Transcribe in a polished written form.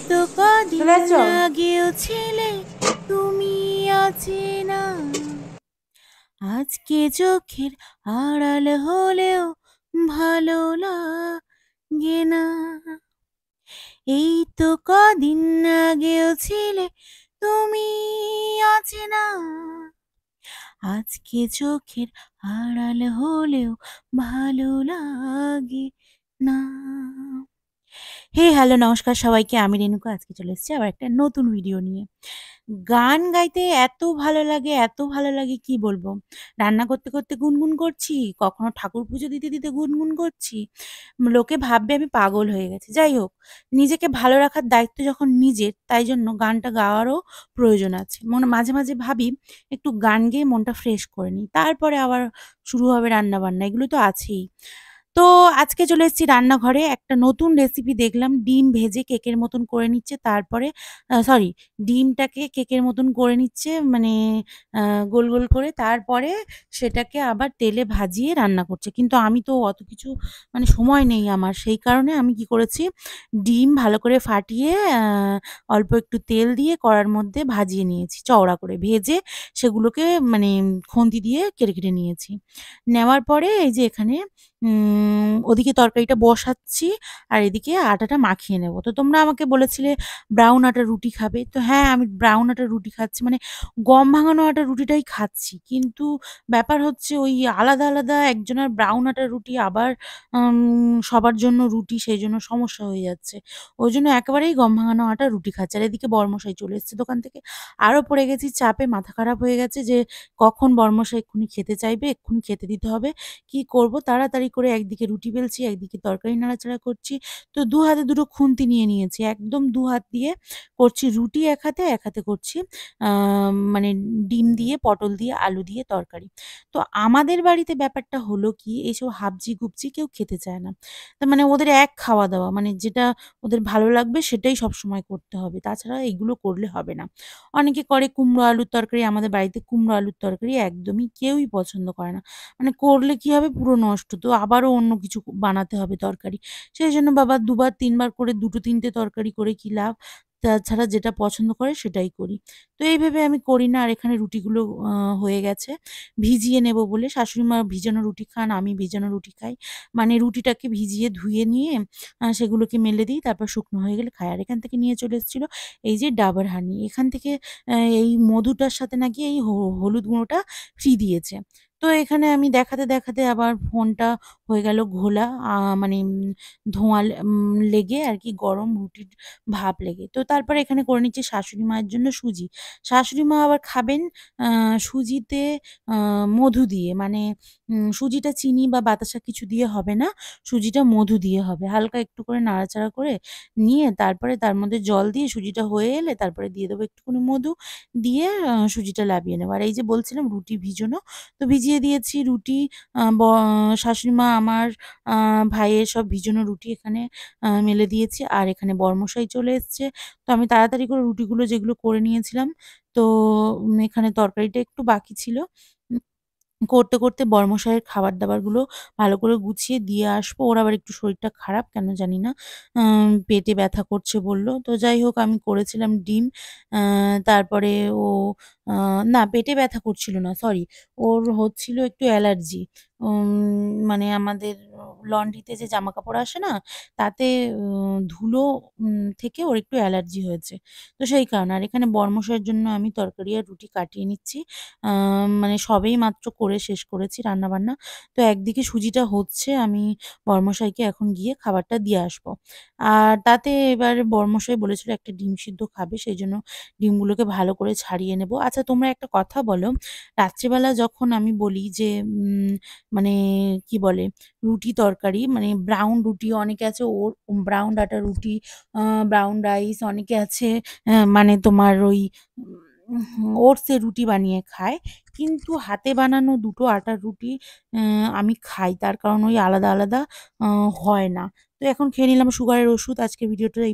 তো কদিন চলে আসছো? আগেও ছিলে তুমি অচেনা, আজকে চোখের আড়াল হলেও ভালো লাগে না। এই তো কদিন আগেও ছিলে তুমি অচেনা, আজকে চোখের আড়াল হলেও ভালো লাগে না। হ্যালো, নমস্কার সবাইকে। আমি রেণুকা। আজকে চলে এসেছি আবার একটা নতুন ভিডিও নিয়ে। গান গাইতে এত ভালো লাগে, এত ভালো লাগে কি বলবো। রান্না করতে, করতে গুনগুন করছি, কখনো ঠাকুর পুজো দিতে, দিতে গুনগুন করছি। লোকে ভাববে আমি পাগল হয়ে গেছি। যাই হোক, নিজেকে ভালো রাখার দায়িত্ব যখন নিজের, তাই জন্য গানটা গাওয়ারও প্রয়োজন আছে। মাঝে, মাঝে ভাবি একটু গান গেয়ে মনটা ফ্রেশ করে নিই। তারপরে আবার শুরু হবে রান্না-বান্না, এগুলো তো আছেই। তো আজকে চলে এসেছি রান্নাঘরে। একটা নতুন রেসিপি দেখলাম, ডিম ভেজে কেকের মতন করে নিচ্ছে। তারপরে সরি, ডিমটাকে কেকের মতন করে নিচ্ছে, মানে আ গোল, গোল করে। তারপরে সেটাকে আবার তেলে ভাজিয়ে রান্না করছে। কিন্তু আমি তো অত কিছু, মানে সময় নেই আমার। সেই কারণে আমি কি করেছি, ডিম ভালো করে ফাটিয়ে অল্প একটু তেল দিয়ে কড়ার মধ্যে ভাজিয়ে নিয়েছি চওড়া করে। ভেজে সেগুলোকে মানে খুন্তি দিয়ে কেটে, কেটে নিয়েছি। নেওয়ার পরে এই যে এখানে ওদিকে তরকারিটা বসাচ্ছি আর এদিকে আটাটা মাখিয়ে নেব। তো তোমরা আমাকে বলেছিলে ব্রাউন আটার রুটি খাবে। তো হ্যাঁ, আমি ব্রাউন আটার রুটি খাচ্ছি। মানে গম ভাঙানো আটার রুটিটাই খাচ্ছি। কিন্তু ব্যাপার হচ্ছে ওই আলাদা, আলাদা একজনের ব্রাউন আটার রুটি, আবার সবার জন্য রুটি, সেইজন্য সমস্যা হয়ে যাচ্ছে। ওইজন্য একেবারেই গম ভাঙানো আটার রুটি খাচ্ছি। আর এদিকে বরমশাই চলে এসেছে দোকান থেকে। আরও পড়ে গেছি চাপে, মাথা খারাপ হয়ে গেছে যে কখন বরমশাই এক্ষুনি খেতে চাইবে, এক্ষুনি খেতে দিতে হবে। কি করব? তাড়াতাড়ি করে একদিকে রুটি বেলছি, একদিকে তরকারি নাড়াচাড়া করছি। তো ২ হাতে ২ টো খুন্তি নিয়ে নিয়েছি। একদম ২ হাত দিয়ে করছি রুটি এক হাতে, এক হাতে করছি আ মানে ডিম দিয়ে, পটল দিয়ে, আলু দিয়ে তরকারি। তো আমাদের বাড়িতে ব্যাপারটা হলো কি, এইসব হাবজি-গুবজি কেউ খেতে চায় না। তার মানে ওদের এক খাওয়া-দাওয়া, মানে যেটা ওদের ভালো লাগবে সেটাই সবসময় করতে হবে। তাছাড়া এগুলো করলে হবে না। অনেকে করে কুমড়ো আলুর তরকারি, আমাদের বাড়িতে কুমড়ো আলুর তরকারি একদমই কেউই পছন্দ করে না। মানে করলে কি হবে, পুরো নষ্ট। তো আবারও অন্য কিছু বানাতে হবে তরকারি। সেইজন্য বাবা ২ বার ৩ বার করে ২ টো ৩ টে তরকারি করে কি লাভ? তাছাড়া যেটা পছন্দ করে সেটাই করি। তো এই ভেবে আমি করি না। আর এখানে রুটিগুলো আ হয়ে গেছে। ভিজিয়ে নেব বলে, শাশুড়িমা ভিজানো রুটি খান, আমি ভিজানো রুটি খাই। মানে রুটিটাকে ভিজিয়ে ধুয়ে নিয়ে সেগুলোকে মেলে দিই। তারপর শুকনো হয়ে গেলে খাই। আর এখান থেকে নিয়ে চলে এসেছিল এই যে ডাবর হানি। এখান থেকে এই মধুটার সাথে নাকি এই হলুদ গুঁড়োটা ফ্রি দিয়েছে। তো এখানে আমি দেখাতে, দেখাতে আবার ফোনটা হয়ে গেল ঘোলা। মানে ধোঁয়া লেগে আরকি, গরম রুটির ভাপ লেগে। তো তারপরে এখানে করে নিচ্ছি শাশুড়ি মায়ের জন্য সুজি। শাশুড়ি মা আবার খাবেন আ সুজিতে আ মধু দিয়ে। মানে সুজিটা চিনি বা বাতাসা কিছু দিয়ে হবে না। সুজিটা মধু দিয়ে হবে। হালকা একটু করে নাড়াচাড়া করে নিয়ে তারপরে তার মধ্যে জল দিয়ে সুজিটা হয়ে এলে তারপরে দিয়ে দেবো একটুখানি মধু, দিয়ে সুজিটা লাবিয়ে নেবো। আর এই যে বলছিলাম রুটি ভিজানো, তো ভিজিয়ে দিয়েছি রুটি। শাশুড়িমা আমার, আ ভাইয়ের সব ভিজানো রুটি এখানে মেলে দিয়েছি। আর এখানে বরমশাই চলে এসছে। তো আমি তাড়াতাড়ি করে রুটিগুলো যেগুলো করে নিয়েছিলাম, তো এখানে তরকারিটা একটু বাকি ছিল। উম করতে, করতে বরমশাইয়ের খাবার-দাবারগুলো ভালো করে গুছিয়ে দিয়ে আসবো। ওর আবার একটু শরীরটা খারাপ, কেন জানি না। পেটে ব্যথা করছে বলল। তো যাই হোক, আমি করেছিলাম ডিম। আ তারপরে ও আ না, পেটে ব্যথা করছিল না, সরি। ওর হচ্ছিল একটু অ্যালার্জি। মানে আমাদের লন্ড্রিতে যে জামাকাপড় আসে না? তাতে ধুলো থেকে ওর একটু অ্যালার্জি হয়েছে। তো সেই কারণে। আর এখানে বরমশাইয়ের জন্য আমি তরকারি আর রুটি কাটিয়ে নিচ্ছি। মানে সবেই মাত্র করে শেষ করেছি রান্নাবান্না। তো একদিকে সুজিটা হচ্ছে, আমি বরমশাইকে এখন গিয়ে খাবারটা দিয়ে আসবো। আর তাতে এবার বরমশাই বলেছিল একটা ডিম সিদ্ধ খাবে, সেইজন্য ডিমগুলোকে ভালো করে ছাড়িয়ে নেব। আচ্ছা, তোমরা একটা কথা বলো, রাত্রিবেলা যখন আমি বলি যে মানে কি বলে, রুটি তরকারি, মানে ব্রাউন রুটি অনেকে আছে, ব্রাউন আটার রুটি, আ ব্রাউন রাইস, অনেকে আছে মানে তোমার ওই ওটসের রুটি বানিয়ে খায়। কিন্তু হাতে বানানো দুটো আটার রুটি আমি খাই। তার কারণ ওই আলাদা, আলাদা আ হয় না। তো এখন খেয়ে নিলাম সুগারের ওষুধ। আজকের ভিডিওটা এই